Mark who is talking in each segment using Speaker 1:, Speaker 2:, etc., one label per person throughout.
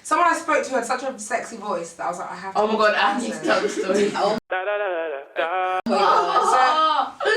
Speaker 1: someone I spoke to had such a sexy voice that I was like, I have to.
Speaker 2: Oh my god, I need to tell the story.
Speaker 1: So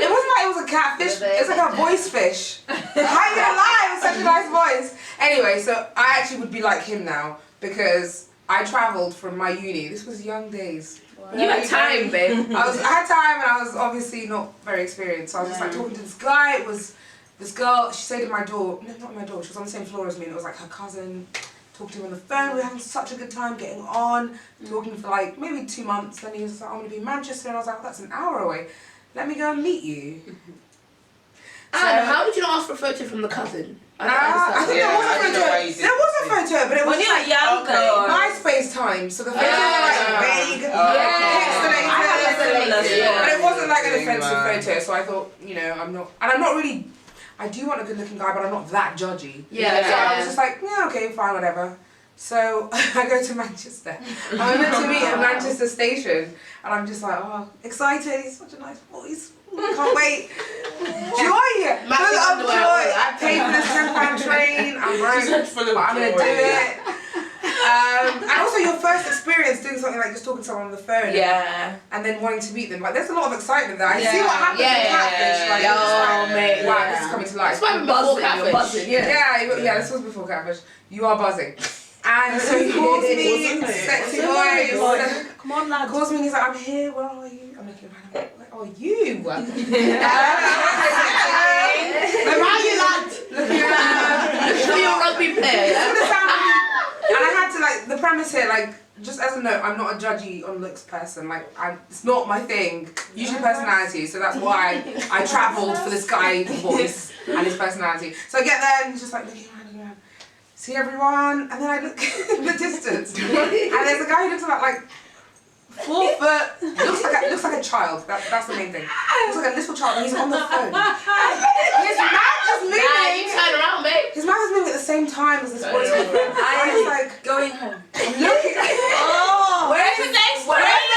Speaker 1: it wasn't like it was a catfish. It's like a voice fish. How are you gonna lie? It was such a nice voice. Anyway, so I actually would be like him now because I travelled from my uni. This was young days.
Speaker 2: Wow. You had time, babe.
Speaker 1: I had time, and I was obviously not very experienced. So I was just like talking to this guy. It was this girl. She stayed at my door. No, not my door. She was on the same floor as me, and it was like her cousin. Talked to him on the phone. We were having such a good time getting on, talking for like maybe 2 months. Then he was like, I'm going to be in Manchester. And I was like, that's an hour away. Let me go and meet you.
Speaker 2: And how did you not ask for a photo from the cousin?
Speaker 1: I think there was a photo. There was a photo, but it was like
Speaker 3: younger.
Speaker 1: MySpace time. So the photos were like vague, pixelated. But it wasn't like an offensive photo. So I thought, you know, I'm not really. I do want a good-looking guy, but I'm not that judgy. So I was just like, yeah, okay, fine, whatever. So I go to Manchester. I'm meant to meet at Manchester Station, and I'm just like, oh, excited. He's such a nice voice. Can't wait. Joy! Full of joy. I paid for this £10 train. I'm broke, but I'm gonna do it. And also your first experience doing something like just talking to someone on the phone. And then wanting to meet them. Like there's a lot of excitement there. I see what happens in Catfish. Like, mate, wow, this is coming to life.
Speaker 2: That's why before Catfish.
Speaker 1: Yeah, this was before Catfish. You are buzzing. And so he calls me, sexy voice.
Speaker 3: Come on, lad.
Speaker 1: Calls me and he's like, I'm here, where are you? I'm looking around, I'm like, where are you? Where are you, lad? Looking around.
Speaker 2: Show your rugby player.
Speaker 1: And I had to, like, the premise here, like, just as a note, I'm not a judgy on looks person. Like, it's not my thing. Usually personality, so that's why I travelled for this guy's voice and his personality. So I get there and he's just like looking around. See everyone, and then I look in the distance, and there's a guy who looks like 4 foot, looks like a child. That's the main thing. Looks like a little child, and he's on the phone. His mouth is moving.
Speaker 2: Nah, you turn around, babe.
Speaker 1: His mouth is moving at the same time as this voice. I was like
Speaker 3: going home.
Speaker 1: I'm looking.
Speaker 3: Where's the next train?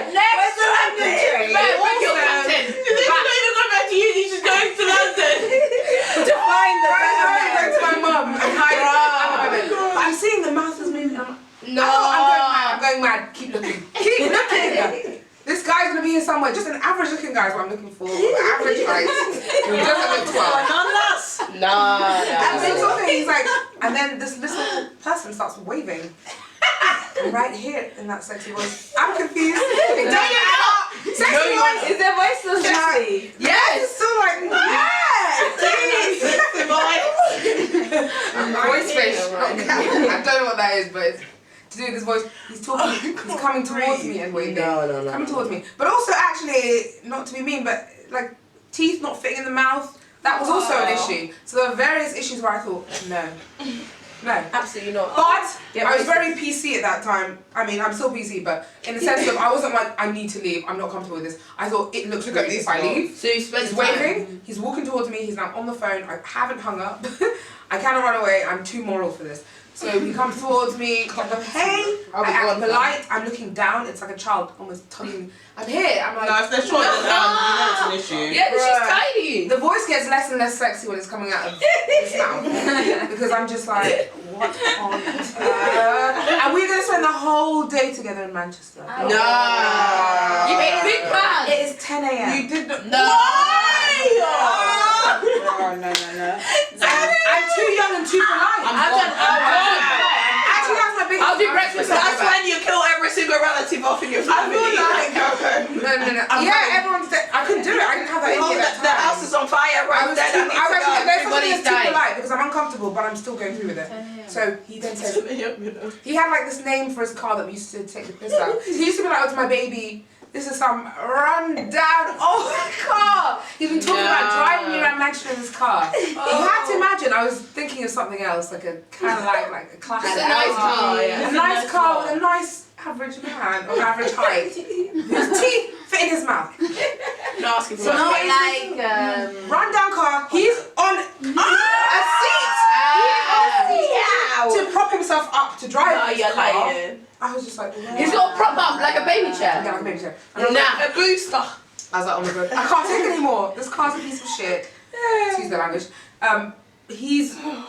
Speaker 3: Where's the London train?
Speaker 2: Right, what's your content?
Speaker 3: He's not even going back to uni, she's going to London. To find the
Speaker 1: going to my mum and hide it. But I'm seeing the mouth is moving. I'm going mad. Keep looking. Keep looking. This guy's gonna be here somewhere. Just an average looking guy is what I'm looking for. Average height. He doesn't look 12. And then he's like, and then this little person starts waving. Right here in that sexy voice. I'm confused. Sexy voice.
Speaker 3: Is their voice still sexy?
Speaker 1: Yes. It's still like, voice fish. I don't know what that is, but it's to do with his voice. He's talking. He's coming towards me and waving. No. Coming towards me. But also, actually, not to be mean, but like teeth not fitting in the mouth. That was also an issue. So there were various issues where I thought, no,
Speaker 3: absolutely not.
Speaker 1: But I was very PC at that time. I mean, I'm still PC, but in the sense of I wasn't like, I need to leave. I'm not comfortable with this. I thought it looks great if I leave.
Speaker 2: So you spent
Speaker 1: He's waving. He's walking towards me. He's now on the phone. I haven't hung up. I cannot run away. I'm too moral for this. So he comes towards me. I go, hey. I act polite. I'm looking down. It's like a child almost tugging. I'm here. I'm like,
Speaker 4: no, if they're short, you know it's an issue.
Speaker 2: Yeah, but she's tiny.
Speaker 1: The voice gets less and less sexy when it's coming out of his mouth because I'm just like, what on earth? And we're gonna spend the whole day together in Manchester.
Speaker 2: No. You made a big plan.
Speaker 1: It is 10 a.m.
Speaker 4: You did not.
Speaker 2: No.
Speaker 4: No.
Speaker 1: I'm too young and too polite. Actually, that's my big.
Speaker 2: I'll do breakfast.
Speaker 3: That's when you kill every single relative off in your family.
Speaker 1: No. Yeah, everyone's dead. I couldn't do it. I didn't have that in me at that time.
Speaker 3: The house is on fire.
Speaker 1: I was too
Speaker 2: Everybody's dying.
Speaker 1: polite because I'm uncomfortable, but I'm still going through with it. So he then said, he had like this name for his car that we used to take the piss out. He used to be like, oh, to my baby, this is some run-down old car. He's been talking about driving me around Manchester in his car. You have to imagine, I was thinking of something else, like a Cadillac, like a classic.
Speaker 2: It's a nice car,
Speaker 1: A nice car with a nice average man of average height, whose teeth fit in his mouth.
Speaker 2: Not asking for
Speaker 3: So not like
Speaker 1: run-down car. He's on a seat. To prop himself up to drive his car.
Speaker 3: lying.
Speaker 1: I was just like,
Speaker 2: He's got a prop up like a baby chair.
Speaker 1: Yeah, like a baby chair.
Speaker 2: Nah, a booster.
Speaker 1: I was like, oh my god, I can't take it anymore. This car's a piece of shit. Excuse the language. he's, and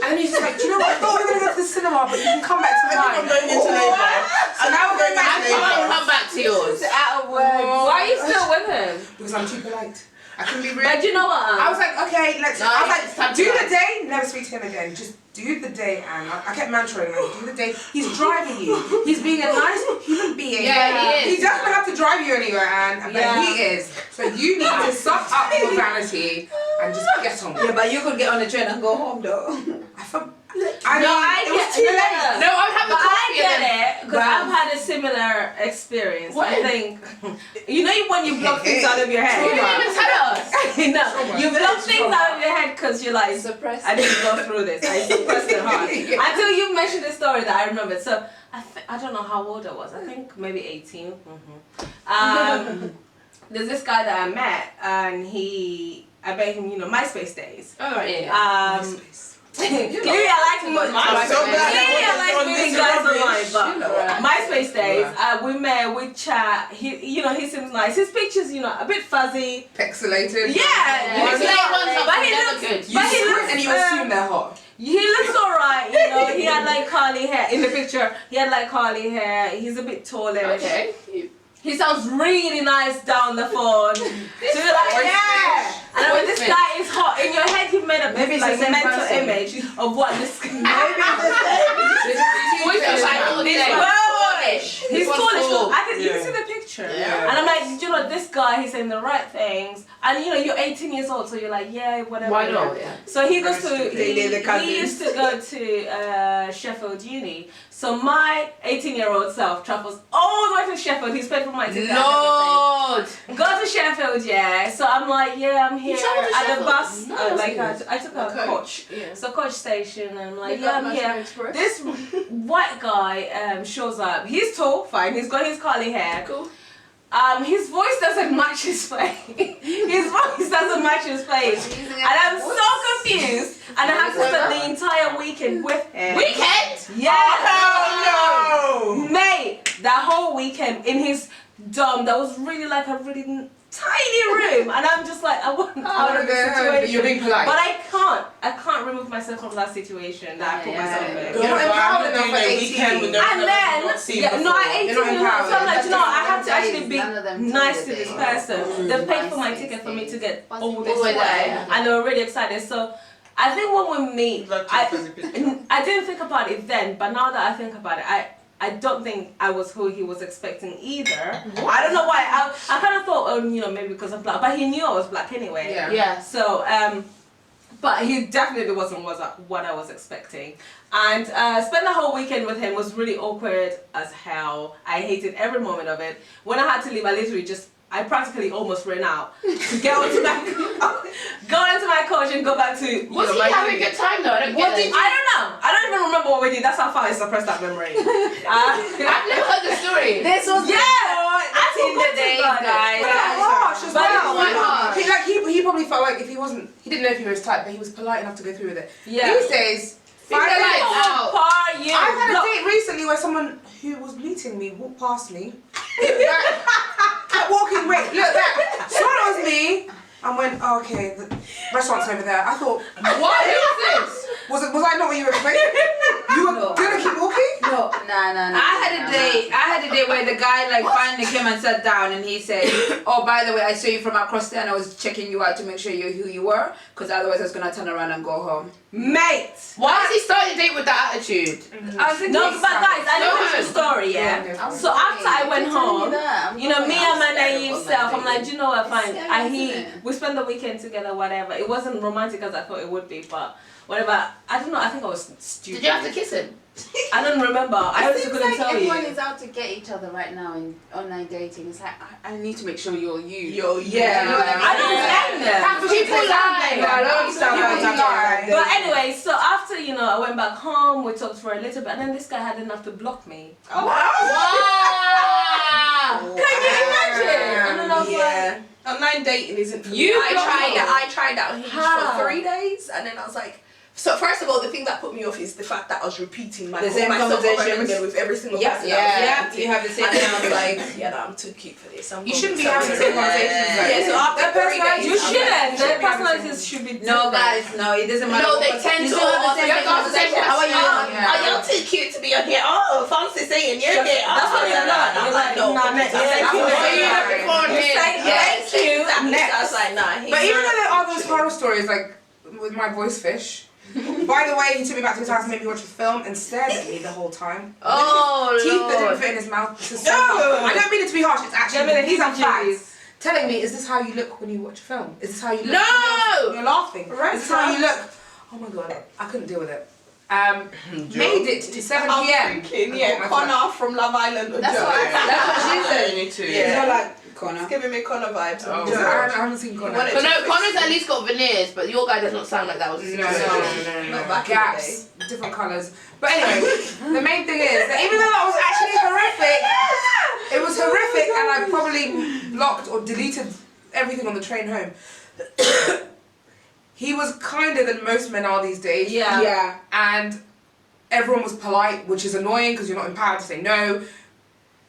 Speaker 1: then he's just like, do you know what? I thought we were going to go to the cinema, but you can come back to
Speaker 4: I think
Speaker 1: mine.
Speaker 4: I'm going into labour.
Speaker 1: So now we're going back to
Speaker 2: I can't
Speaker 1: labour.
Speaker 2: come back to yours.
Speaker 3: Out of words.
Speaker 5: Why are you still with him?
Speaker 1: Because I'm too polite. I can be rude.
Speaker 5: But you know what?
Speaker 1: I was like, okay, let's.
Speaker 2: No,
Speaker 1: I was
Speaker 2: it's time
Speaker 1: like,
Speaker 2: to
Speaker 1: do
Speaker 2: go.
Speaker 1: the day, never speak to him again. Just do the day, and I kept mantraing, like, do the day. He's driving you. He's being a nice human being.
Speaker 2: Yeah, he is.
Speaker 1: He doesn't have to drive you anywhere, and but he is. So you need to suck up your vanity and just get on with
Speaker 3: Yeah,
Speaker 1: it.
Speaker 3: but you could get on the train and go home though.
Speaker 5: I
Speaker 1: it was
Speaker 5: get-
Speaker 1: too
Speaker 5: no,
Speaker 1: late.
Speaker 5: no, no.
Speaker 2: No, I'm having
Speaker 5: But I
Speaker 2: coffee and then.
Speaker 5: get it, because I've had a similar experience.
Speaker 2: What?
Speaker 5: I think, you know when you block things out of your head?
Speaker 2: You didn't even tell us.
Speaker 5: No, you block things out of your head because you're like,
Speaker 3: Suppress.
Speaker 5: I didn't go through this. I suppressed it hard. Until you mentioned the story that I remembered. So I don't know how old I was. I think maybe 18. There's this guy that I met, and I met him, MySpace days.
Speaker 2: Oh, yeah.
Speaker 5: Clearly I like
Speaker 4: I'm so glad
Speaker 5: Clearly I
Speaker 4: that
Speaker 5: like
Speaker 4: wasn't
Speaker 5: meeting
Speaker 4: on
Speaker 5: guys
Speaker 4: this
Speaker 5: online, but
Speaker 2: Right.
Speaker 5: MySpace days, we met, we chat. He seems nice. His pictures, a bit fuzzy.
Speaker 1: Pixelated.
Speaker 5: Yeah,
Speaker 2: Yeah,
Speaker 5: he's
Speaker 2: pixelated
Speaker 5: like-
Speaker 2: ones are
Speaker 5: but he
Speaker 2: never
Speaker 5: looks,
Speaker 2: good.
Speaker 1: You
Speaker 5: but he
Speaker 1: squint
Speaker 5: looks,
Speaker 1: and you assume they're hot.
Speaker 5: he looks alright. He had like curly hair in the picture. He had like curly hair. He's a bit tallish.
Speaker 2: Okay.
Speaker 5: He sounds really nice down the phone. So you're like,
Speaker 1: voice
Speaker 5: yeah. And then when this
Speaker 2: Voice
Speaker 5: guy is hot, in your head you've made a
Speaker 3: Maybe it's
Speaker 5: like
Speaker 3: the same
Speaker 5: mental
Speaker 3: person.
Speaker 5: image of what this guy.
Speaker 3: Maybe it's the same.
Speaker 2: Voice is like all
Speaker 5: He's
Speaker 2: day.
Speaker 5: tallish. He's
Speaker 2: This one's
Speaker 5: tallish.
Speaker 2: tall.
Speaker 5: I can you
Speaker 4: Yeah.
Speaker 5: see the picture.
Speaker 2: Yeah.
Speaker 5: And I'm like, this guy, he's saying the right things. And you're 18 years old, so you're like, yeah, whatever.
Speaker 2: Why not? Yeah.
Speaker 5: So he goes to
Speaker 3: They're the cousins.
Speaker 5: he used to go to Sheffield Uni. So my 18-year-old self travels all the way to Sheffield. He's paid for my ticket. and
Speaker 2: Lord.
Speaker 5: everything. Go to Sheffield, yeah. So I'm like, yeah, I'm here
Speaker 2: traveled to
Speaker 5: at the
Speaker 2: Sheffield?
Speaker 5: bus.
Speaker 2: Nice.
Speaker 5: I took a coach.
Speaker 2: Yeah.
Speaker 5: So coach station, and I'm like,
Speaker 3: You
Speaker 5: yeah,
Speaker 3: got
Speaker 5: I'm here.
Speaker 3: Express?
Speaker 5: This white guy shows up. He's tall, fine. He's got his curly hair.
Speaker 2: Cool.
Speaker 5: His voice doesn't match his face. His voice doesn't match his face. And I'm so confused. And I had to spend the entire weekend with him.
Speaker 2: Weekend?
Speaker 5: Yeah.
Speaker 4: Oh no!
Speaker 5: Mate, that whole weekend in his dorm, that was really like a really tiny room. And I'm just like, I want out of this situation.
Speaker 1: You're being polite.
Speaker 5: But I can't remove myself from that situation that I put myself in.
Speaker 1: You're not empowered enough
Speaker 4: doing
Speaker 1: for
Speaker 4: a
Speaker 1: 18.
Speaker 4: weekend with no
Speaker 5: And then,
Speaker 4: not seen
Speaker 5: yeah, no,
Speaker 4: before.
Speaker 5: at 18
Speaker 1: You're not
Speaker 5: years old, so I'm
Speaker 1: empowered.
Speaker 5: like, I have to
Speaker 3: Days,
Speaker 5: actually be
Speaker 3: none of them
Speaker 5: nice
Speaker 3: told
Speaker 5: to
Speaker 3: the
Speaker 5: this
Speaker 3: days.
Speaker 5: person. They paid for my
Speaker 3: MySpace
Speaker 5: ticket for me
Speaker 3: days.
Speaker 5: to get all
Speaker 3: All
Speaker 5: this
Speaker 2: the way
Speaker 5: way,
Speaker 2: there.
Speaker 5: and they were really excited. So I think when we meet,
Speaker 4: Love to see the picture.
Speaker 5: I didn't think about it then, but now that I think about it, I don't think I was who he was expecting either. I don't know why. I kind of thought, maybe because I'm black, but he knew I was black anyway.
Speaker 1: Yeah.
Speaker 2: Yeah.
Speaker 5: So, but he definitely wasn't what I was expecting. And spend the whole weekend with him was really awkward as hell. I hated every moment of it. When I had to leave, I practically almost ran out to get onto my coach and go back to.
Speaker 2: Was he having a good time though? I don't get it.
Speaker 5: I don't know. I don't even remember what we did. That's how far I suppressed that memory.
Speaker 2: I've never heard the story.
Speaker 3: This was
Speaker 5: I
Speaker 3: Tinder
Speaker 5: forgot
Speaker 3: days,
Speaker 5: about it.
Speaker 3: guys.
Speaker 1: Yeah, harsh as
Speaker 5: But
Speaker 1: well.
Speaker 5: it's quite
Speaker 2: harsh.
Speaker 1: He probably felt like if he didn't know if he was type, but he was polite enough to go through with it.
Speaker 5: Yeah.
Speaker 1: These days,
Speaker 2: Finger
Speaker 1: find
Speaker 2: lights
Speaker 1: out.
Speaker 2: out.
Speaker 5: Par you.
Speaker 1: I've had a
Speaker 5: Look,
Speaker 1: date recently where someone who was meeting me walked past me. Kept walking, wait, look back. Saw it was me and went, oh, okay, the restaurant's over there. I thought,
Speaker 2: What is this?
Speaker 1: was I not what you were expecting? You were
Speaker 3: No.
Speaker 1: gonna keep walking?
Speaker 3: No. I had a date where the guy finally came and sat down and he said, oh, by the way, I saw you from across there and I was checking you out to make sure you're who you were, because otherwise I was gonna turn around and go home.
Speaker 5: mate.
Speaker 2: Why is he starting a date with that attitude?
Speaker 3: I was thinking,
Speaker 5: No, but guys, I
Speaker 2: No.
Speaker 5: didn't finish the story, yeah?
Speaker 1: Yeah.
Speaker 5: So after I went home, me and my naive self, I'm like, do you know what, fine. We spent the weekend together, whatever. It wasn't romantic as I thought it would be, but whatever. I don't know, I think I was stupid.
Speaker 2: Did you have to kiss him?
Speaker 5: I don't remember. I honestly
Speaker 3: seems
Speaker 5: couldn't
Speaker 3: like
Speaker 5: tell
Speaker 3: everyone
Speaker 5: you.
Speaker 3: is out to get each other right now in online dating. It's like, I need to make sure you're you.
Speaker 1: Yeah.
Speaker 5: I don't blame them.
Speaker 2: People lie.
Speaker 3: I don't understand
Speaker 1: People
Speaker 3: what's
Speaker 1: lie.
Speaker 3: happening.
Speaker 5: But anyway, so after, I went back home, we talked for a little bit, and then this guy had enough to block me.
Speaker 2: Wow.
Speaker 5: Can you imagine? And then I was like,
Speaker 4: Online dating isn't for
Speaker 2: You
Speaker 4: me.
Speaker 2: blocked him.
Speaker 6: I tried out Hinge
Speaker 5: How?
Speaker 6: for 3 days and then I was like,
Speaker 2: So first of all, the thing that put me off is the fact that I was repeating
Speaker 3: The same
Speaker 2: myself over and
Speaker 3: conversations.
Speaker 2: again with every single
Speaker 3: Yeah,
Speaker 2: person.
Speaker 3: yeah, you have the same.
Speaker 2: And then I'm like, yeah, no, I'm too cute for this.
Speaker 1: You shouldn't be having the same conversations.
Speaker 2: Yeah, so after 3 days,
Speaker 5: You shouldn't. Their
Speaker 1: Yeah.
Speaker 5: personalities should be
Speaker 3: No,
Speaker 5: different.
Speaker 3: guys, no, it doesn't matter.
Speaker 2: no, they
Speaker 3: what-
Speaker 2: tend
Speaker 3: you
Speaker 2: to
Speaker 3: still have
Speaker 2: all
Speaker 3: the same
Speaker 2: your
Speaker 3: conversation. How are you?
Speaker 2: Are you too cute to be on here? Oh, fancy saying you're here.
Speaker 5: That's what they're not.
Speaker 2: I'm
Speaker 5: You're
Speaker 2: like, no.
Speaker 5: nah, next.
Speaker 2: Thank you.
Speaker 3: What are you looking for in here?
Speaker 2: Thank you. Exactly. I was like, nah.
Speaker 1: But even though there are those horror stories, like with my VoiceFish, by the way, he took me back to his house and made me watch a film and stared at me the whole time.
Speaker 3: Oh,
Speaker 1: Teeth that didn't
Speaker 3: Lord.
Speaker 1: fit in his mouth. I don't mean it to be harsh. It's actually these are facts. Telling me, is this how you look when you watch a film? Is this how you look?
Speaker 3: No!
Speaker 1: When you're laughing. Is this how you look? Oh my god, I couldn't deal with it. Made it to 7
Speaker 2: I'm
Speaker 1: p.m.
Speaker 2: thinking, yeah, Connor from Love Island.
Speaker 3: That's what she said.
Speaker 4: You need to.
Speaker 2: Yeah.
Speaker 3: It's not like Connor.
Speaker 2: It's giving me Connor vibes.
Speaker 4: Oh.
Speaker 1: I haven't seen Connor.
Speaker 2: What
Speaker 3: But no, Connor's at least got veneers, but your guy does not sound like that was a
Speaker 1: No.
Speaker 2: Not back in the
Speaker 1: Gaps, different colours. But anyway, the main thing is that even though that was actually horrific, it was horrific, and I probably blocked or deleted everything on the train home. He was kinder than most men are these days.
Speaker 5: Yeah.
Speaker 3: Yeah.
Speaker 1: And everyone was polite, which is annoying because you're not empowered to say no.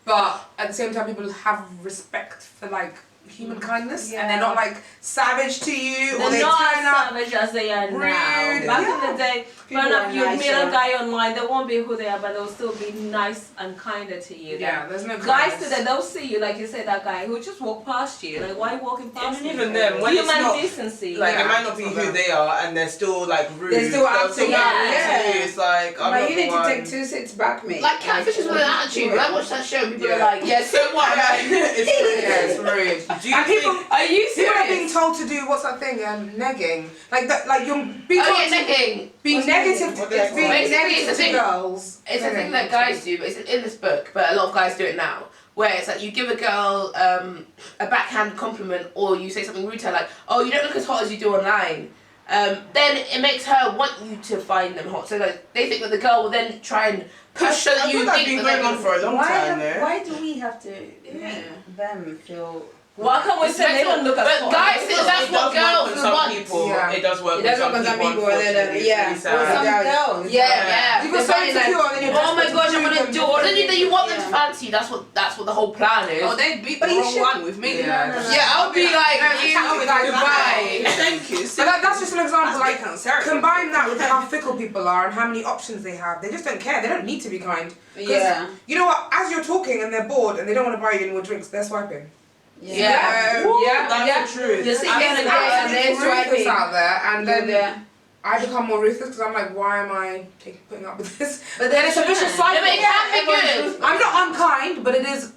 Speaker 1: But at the same time, people have respect for like human kindness, and they're not like savage to you, or
Speaker 5: They're
Speaker 1: they
Speaker 5: not
Speaker 1: turn
Speaker 5: as
Speaker 1: up.
Speaker 5: savage as they are now.
Speaker 1: rude.
Speaker 5: Back
Speaker 1: Yeah.
Speaker 5: in the day,
Speaker 3: People
Speaker 5: fair enough,
Speaker 3: were
Speaker 5: you'd meet a
Speaker 3: nicer.
Speaker 5: guy online, they won't be who they are, but they'll still be nice and kinder to you.
Speaker 1: Yeah, there's no
Speaker 5: Guys
Speaker 1: kindness.
Speaker 5: today, they'll see you, like you said, that guy who just walk past you. Like, why are you walking past
Speaker 4: And
Speaker 5: me?
Speaker 4: even then, when it's
Speaker 5: Human
Speaker 4: not,
Speaker 5: decency.
Speaker 4: like,
Speaker 1: Yeah,
Speaker 4: it might not be
Speaker 1: it's
Speaker 4: who
Speaker 1: not
Speaker 4: they are, and they're still like rude.
Speaker 1: They're still
Speaker 4: They'll
Speaker 1: acting
Speaker 4: still
Speaker 5: up,
Speaker 4: be rude
Speaker 3: yeah.
Speaker 4: to you. It's like, I'm
Speaker 3: But
Speaker 4: not
Speaker 3: you
Speaker 4: the
Speaker 3: need to
Speaker 4: one.
Speaker 3: take 2 sits back, mate.
Speaker 2: Like catfishes with an attitude. When I watch that show, people are like, yeah, so what?
Speaker 4: It's
Speaker 1: Yeah, it's rude.
Speaker 4: Do you
Speaker 1: And people,
Speaker 4: think-
Speaker 3: Are you
Speaker 1: people are
Speaker 3: serious?
Speaker 1: being told to do what's that thing? Negging. Like that. Like you're being
Speaker 3: Oh
Speaker 1: told
Speaker 3: yeah,
Speaker 1: to
Speaker 3: negging.
Speaker 1: be
Speaker 3: What's
Speaker 1: negative.
Speaker 4: What
Speaker 1: To,
Speaker 4: the
Speaker 1: it's
Speaker 4: heck?
Speaker 1: being
Speaker 3: Basically, it's
Speaker 1: negative
Speaker 3: a
Speaker 1: to
Speaker 3: thing.
Speaker 1: girls.
Speaker 3: It's a thing that guys do. It's in this book, but a lot of guys do it now. Where it's like you give a girl a backhand compliment, or you say something rude to her, like, "Oh, you don't look as hot as you do online." Then it makes her want you to find them hot. So like they think that the girl will then try and push so that
Speaker 4: I
Speaker 3: you
Speaker 4: feel like
Speaker 3: think
Speaker 4: been
Speaker 3: that
Speaker 4: going
Speaker 3: they're
Speaker 4: on for a long time there.
Speaker 3: why do we have to make them feel?
Speaker 5: Why can't we say they don't look as
Speaker 3: But
Speaker 5: hot?
Speaker 3: guys think
Speaker 4: Because
Speaker 3: that's
Speaker 4: it
Speaker 3: what
Speaker 4: does work
Speaker 3: girls
Speaker 4: with some
Speaker 3: want.
Speaker 4: people.
Speaker 1: Yeah.
Speaker 4: It does work
Speaker 3: It
Speaker 4: with
Speaker 3: does
Speaker 4: some
Speaker 3: work with some
Speaker 4: people.
Speaker 3: people, and then
Speaker 4: unfortunately.
Speaker 3: yeah,
Speaker 4: It's
Speaker 3: or
Speaker 4: really
Speaker 3: some
Speaker 4: sad.
Speaker 3: girls.
Speaker 1: Yeah.
Speaker 3: Yeah.
Speaker 1: You feel
Speaker 3: They're
Speaker 1: so
Speaker 3: finding, like,
Speaker 1: insecure, and then you're
Speaker 3: oh my
Speaker 1: just
Speaker 3: gosh, I'm gonna
Speaker 1: them.
Speaker 3: do it. Then you want them to
Speaker 2: Yeah.
Speaker 3: fancy you. That's what the whole plan is.
Speaker 2: Oh, they'd beat the
Speaker 3: But you
Speaker 2: wrong
Speaker 3: should-
Speaker 2: one with me.
Speaker 1: Yeah.
Speaker 3: Yeah, I'll be like, you goodbye.
Speaker 2: Thank you.
Speaker 1: So that's just an example. Like
Speaker 2: Like,
Speaker 1: combine that with how fickle people are and how many options they have. They just don't care. They don't need to be kind. 'Cause
Speaker 3: Yeah.
Speaker 1: You know what? As you're talking and they're bored and they don't want to buy you any more drinks, they're swiping.
Speaker 3: Yeah.
Speaker 1: Woo,
Speaker 3: Yeah.
Speaker 4: That's
Speaker 3: Yeah.
Speaker 4: the truth.
Speaker 3: Just
Speaker 1: I'm
Speaker 3: again and again, and
Speaker 1: absolutely
Speaker 3: then
Speaker 1: ruthless
Speaker 3: swiping.
Speaker 1: out there, and then
Speaker 3: Yeah.
Speaker 1: I become more ruthless because I'm like, why am I putting up with this?
Speaker 3: But
Speaker 1: then it's a vicious cycle.
Speaker 3: Yeah, but it can be good.
Speaker 1: I'm not unkind, but it is,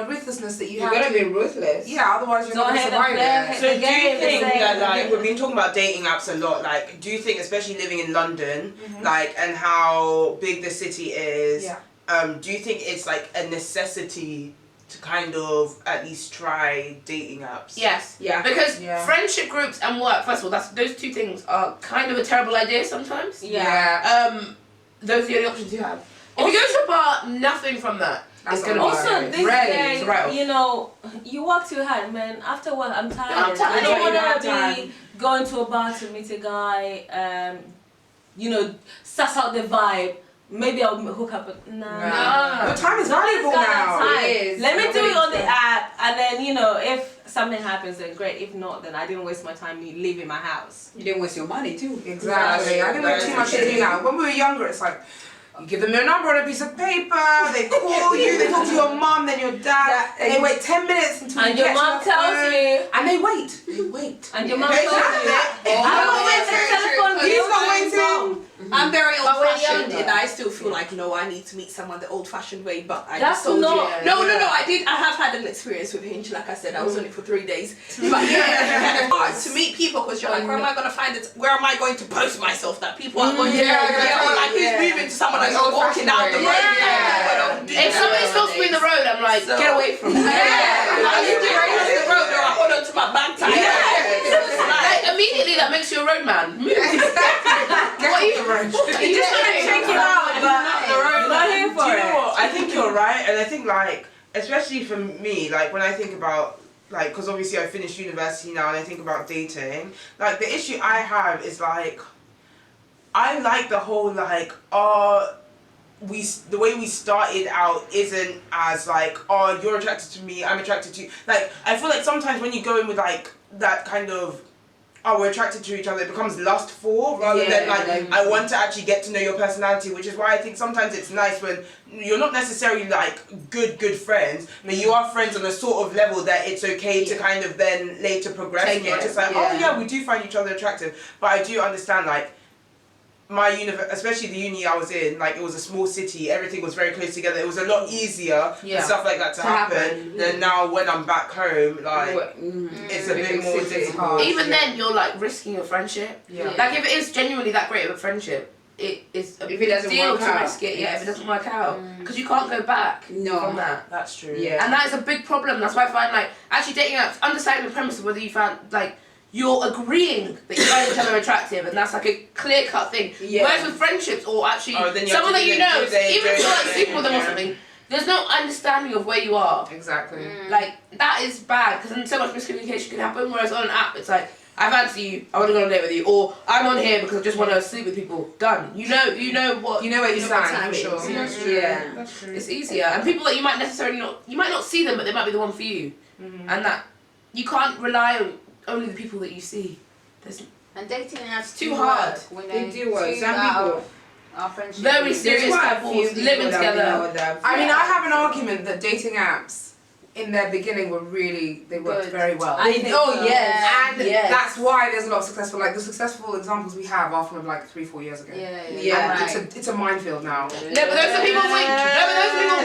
Speaker 1: ruthlessness that you
Speaker 3: You
Speaker 1: have
Speaker 3: gotta
Speaker 1: to.
Speaker 3: be ruthless.
Speaker 1: Yeah, otherwise you're
Speaker 5: Don't
Speaker 1: not going
Speaker 5: hate
Speaker 1: to
Speaker 5: the
Speaker 1: survive
Speaker 5: player,
Speaker 1: it.
Speaker 5: hate
Speaker 4: So
Speaker 5: the
Speaker 4: do you
Speaker 5: game,
Speaker 4: think
Speaker 5: the
Speaker 4: that
Speaker 5: same.
Speaker 4: like we've been talking about dating apps a lot, like do you think, especially living in London, like and how big the city is,
Speaker 1: Yeah.
Speaker 4: do you think it's like a necessity to kind of at least try dating apps?
Speaker 3: Yes.
Speaker 2: Yeah.
Speaker 3: Because
Speaker 1: Yeah.
Speaker 3: friendship groups and work, first of all, those two things are kind of a terrible idea sometimes.
Speaker 5: Yeah.
Speaker 3: Those are the only options you have. If you go to a bar, nothing from that.
Speaker 1: That's
Speaker 3: It's gonna
Speaker 1: not
Speaker 3: be
Speaker 5: Also,
Speaker 1: Right.
Speaker 5: this
Speaker 3: Rarely,
Speaker 5: day,
Speaker 3: it's right off.
Speaker 5: you know, you work too hard, man. After work, I'm tired.
Speaker 3: I'm tired.
Speaker 5: I don't
Speaker 3: You don't
Speaker 5: want
Speaker 3: have
Speaker 5: to
Speaker 3: time.
Speaker 5: be going to a bar to meet a guy, suss out the vibe. Maybe I'll hook up, but nah.
Speaker 3: No.
Speaker 1: Your time is
Speaker 5: Nobody's
Speaker 1: valuable
Speaker 5: got that
Speaker 1: now.
Speaker 5: time.
Speaker 3: It is.
Speaker 5: Let me do it on the
Speaker 3: Nobody's
Speaker 5: app, and then, if something happens, then great. If not, then I didn't waste my time leaving my house.
Speaker 3: You didn't waste your money too.
Speaker 1: Exactly. I think we have too much to do now. When we were younger, it's like, you give them your number on a piece of paper, they call you, they talk to your mum, then your dad, and they wait 10 minutes until
Speaker 5: And
Speaker 1: you
Speaker 5: your
Speaker 1: get
Speaker 5: mom
Speaker 1: to the
Speaker 5: tells
Speaker 1: phone.
Speaker 5: you.
Speaker 1: And they wait.
Speaker 5: And your mom
Speaker 4: They
Speaker 5: tells
Speaker 4: should.
Speaker 5: you.
Speaker 2: Oh,
Speaker 5: I'm
Speaker 2: no,
Speaker 5: not waiting
Speaker 2: very
Speaker 5: for telephone
Speaker 2: true.
Speaker 1: He's not
Speaker 5: bills.
Speaker 1: waiting.
Speaker 2: I'm very
Speaker 3: But we're
Speaker 2: old-fashioned,
Speaker 3: younger.
Speaker 2: and I still feel like I need to meet someone the old-fashioned way. But I
Speaker 5: That's
Speaker 2: just told
Speaker 5: not-
Speaker 2: you. No. I have had an experience with Hinge. Like I said, I was on it for 3 days. But yeah, it's hard to meet people because you're like, where am I going to find it? Where am I going to post myself that people are going to know?
Speaker 1: Yeah.
Speaker 2: Like who's moving to someone that's
Speaker 1: Like
Speaker 2: walking down the road?
Speaker 1: old-fashioned
Speaker 2: Like,
Speaker 3: If somebody stops me in the road, I'm like,
Speaker 2: So-
Speaker 3: get away from me.
Speaker 2: I leave the road to the road, or I hold on to my bag tag.
Speaker 3: Like, immediately that makes you a roadman.
Speaker 1: Get off the road.
Speaker 5: You just want to check it out, but you're not here
Speaker 4: Do
Speaker 5: for
Speaker 4: you
Speaker 5: it.
Speaker 4: know what? I think you're right, and I think like, especially for me, like when I think about like, because obviously I finished university now, and I think about dating. Like the issue I have is like, I like the whole like the way we started out isn't as like, oh, you're attracted to me, I'm attracted to you. Like, I feel like sometimes when you go in with like that kind of, oh, we're attracted to each other, it becomes lustful rather than like, I want to actually get to know your personality, which is why I think sometimes it's nice when you're not necessarily like good friends, but you are friends on a sort of level that it's okay to kind of then later progress. And you're just like, oh yeah, we do find each other attractive. But I do understand like, my especially the uni I was in, like it was a small city, everything was very close together. It was a lot easier for stuff like that to happen than now when I'm back home. Like it's a bit more difficult.
Speaker 6: Even then, you're like risking your friendship. Like if it is genuinely that great of a friendship, it is a big deal to risk it. Yeah, if it doesn't work out, because you can't go back from that.
Speaker 4: That's true.
Speaker 6: Yeah, and that is a big problem. That's why I find like actually dating apps, understanding the premise of whether you found like. You're agreeing that you find each other attractive, and that's like a clear-cut thing. Whereas with friendships, or actually someone that you know, even if you're like sleeping with them or something, there's no understanding of where you are.
Speaker 1: Exactly.
Speaker 6: Like that is bad because then so much miscommunication can happen. Whereas on an app, it's like I fancy you, I want to go on a date with you, or I'm on here because I just want to sleep with people. Done. You know where you stand.
Speaker 1: Sure.
Speaker 6: That's true. Yeah, that's true. It's easier, and people that you might not see them, but they might be the one for you, and that you can't rely on. Only the people that you see.
Speaker 3: And dating apps
Speaker 6: too hard.
Speaker 3: They
Speaker 1: do work. Some people
Speaker 3: our friendship.
Speaker 6: Very serious couples living together.
Speaker 1: I mean, I have an argument that dating apps in their beginning were they worked very well.
Speaker 3: And
Speaker 1: that's why there's a lot of successful, like the successful examples we have are from like 3-4 years ago. It's a minefield now.
Speaker 6: No, but those are people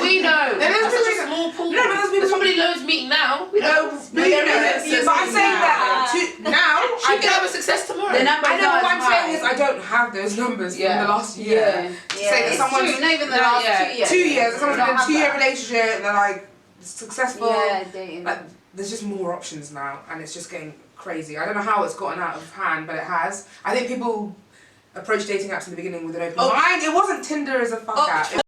Speaker 6: we know. There's such a small pool.
Speaker 1: No, but those people.
Speaker 6: There's probably loads meeting now. We know.
Speaker 1: But I'm saying that now
Speaker 6: I can have a success tomorrow.
Speaker 1: I know what I'm saying is I don't have those numbers from the last year. To say that someone's
Speaker 3: not even the last
Speaker 1: 2 years. Someone's been in a 2-year relationship and they're like successful.
Speaker 3: Dating.
Speaker 1: Like, there's just more options now, and it's just getting crazy. I don't know how it's gotten out of hand, but it has. I think people approach dating apps in the beginning with an open mind. It wasn't Tinder as a fuck app.